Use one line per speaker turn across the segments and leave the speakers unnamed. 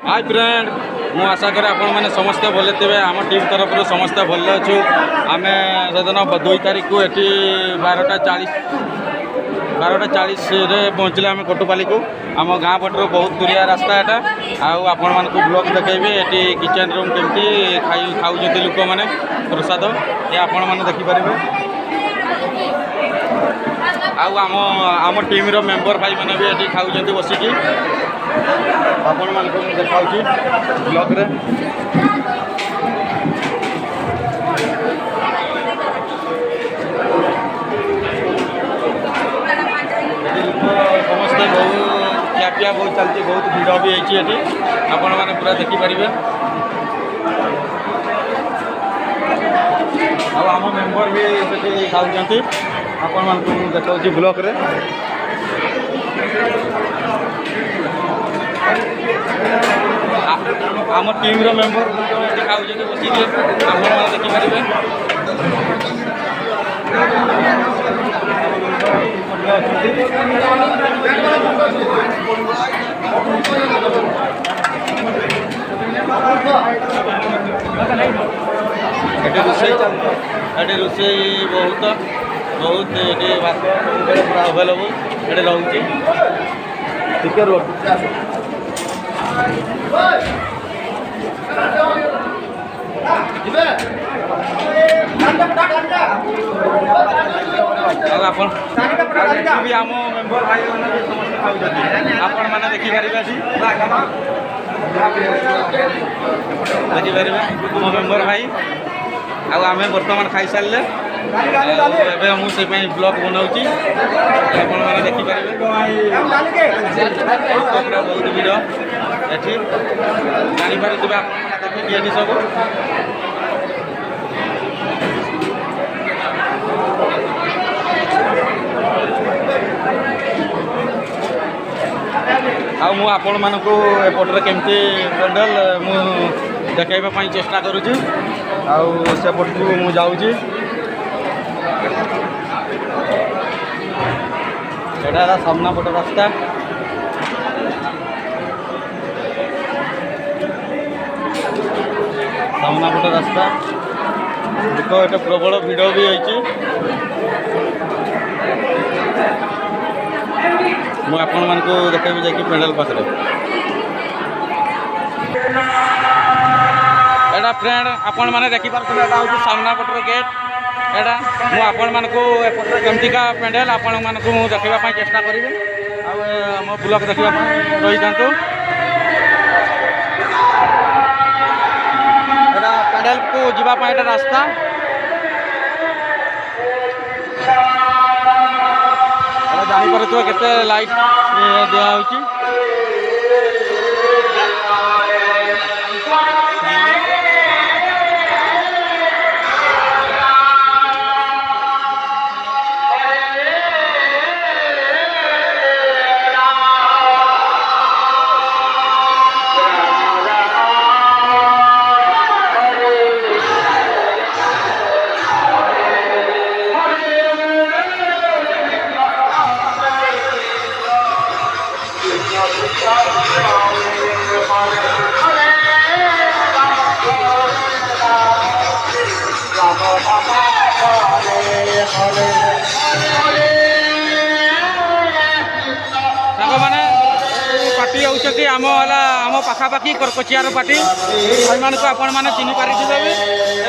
Hi friend मु आशा करे आपण मैंने समस्ते भले थे आम टीम तरफ समस्ते भले अच्छु आम सेदिन 2 तारीख को ये 12:40 पहुँचले आम कोटुपाली को आम गाँ पटर बहुत दूरिया रास्ता यहाँ आपण मान ब्लॉग देखेबी ये किचन रूम केमती खाऊ लोक मैंने प्रसाद ये आपण मैंने देखिपारे आम टीम रो मेंबर भाई मैंने भी ये खाऊ बसिकी आपण मान देखा ब्लॉग रे समस्ते बहुत ଖିଆପିଆ बहुत चलती बहुत भिड़ भी होती आपण मैंने पूरा देखिपारे आम मेंबर भी खाऊँ आपण मान देखा ब्लॉग रे आम टीम रो मेंबर खाऊ बसिक आप देखिपारे रोषे बहुत बहुत ये भात पूरा अवेलेबल ये रोचे टिके भी आम मेंबर भाई मैंने समस्त खाऊ आपण मैंने देखिपारे देखिपारे आम मेंबर भाई आम बर्तमान खाई सारे मुझे ब्लॉग बनाऊँगी आपण मैंने देखिपारे बहुत भिड़ एटी जापारे देखिए सब आपण मानक एपटे केमती पेंडल मु देखा चेष्टा करुँच आपट को मु जाऊँगी एटा सामना पट रास्ता सामना पट रास्ता देख ये प्रबल भिड़ भी होती मुझे आपण मान देखेबी जाकि पेंडल पाखे एटा फ्रेंड आपण मैंने देखिपारे हूँ सामना पटर गेट एटा मुझे मानक केमतिका पेंडल आपण मानक देखा चेष्टा करी मो ब्लॉग देखा रही था पेंडल को जीवाई रास्ता जापर के लाइट दिया मैंने पार्टी होती आम पाखापाखि करकोचियार पार्टी भाई मान आपण मैंने चिन्ह पारे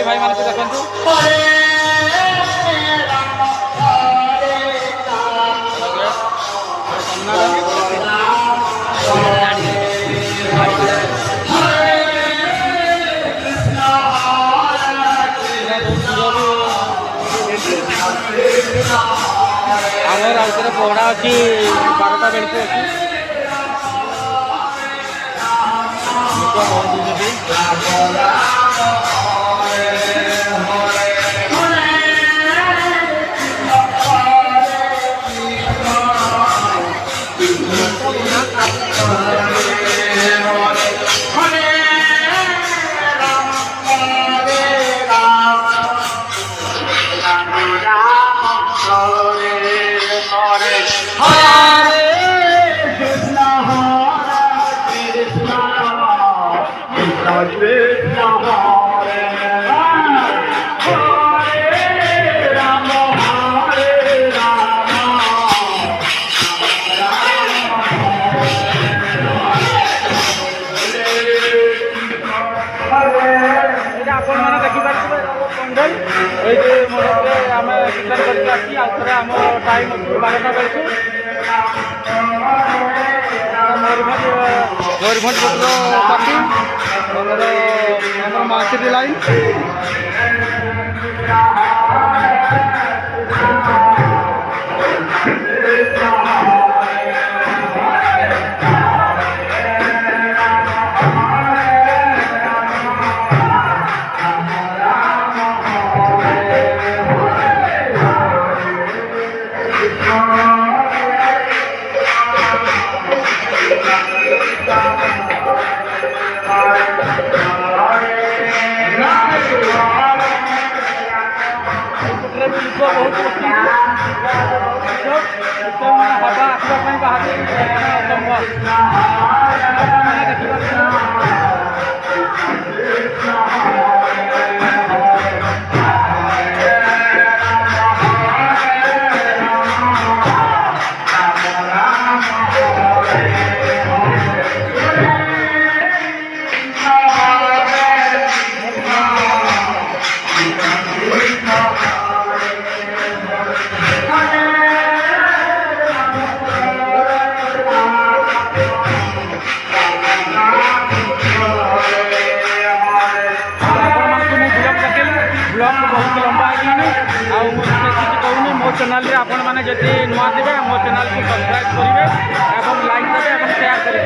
भाई मान देखु आम राउत पहड़ा अच्छी 12टा बेल को Hare Krishna
कृष्ण हरे राम हरे राम
ଏଇଟା ଆପଣମାନେ ଦେଖିପାରୁଥିବେ ପଣ୍ଡଲ ଏଇ ଯେ ମଣ୍ଡପରେ ଆମେ କୀର୍ତ୍ତନ କରିକି ଆସି ଆଉ ଥରେ ଆମ ଟାଇମ୍ ଅଛି 12ଟା ବେଳକୁ ମୟୂରଭଞ୍ଜ ପଟର ପାଖି ଆମର ମାର୍କେଟ ଲାଇନ୍ हवा आसवाई बहुत लंबा है कहूनी मो चैनल आपण मैंने जब नुआ थे मो चैनल को सब्सक्राइब करेंगे और लाइक देवे और शेयर करेंगे।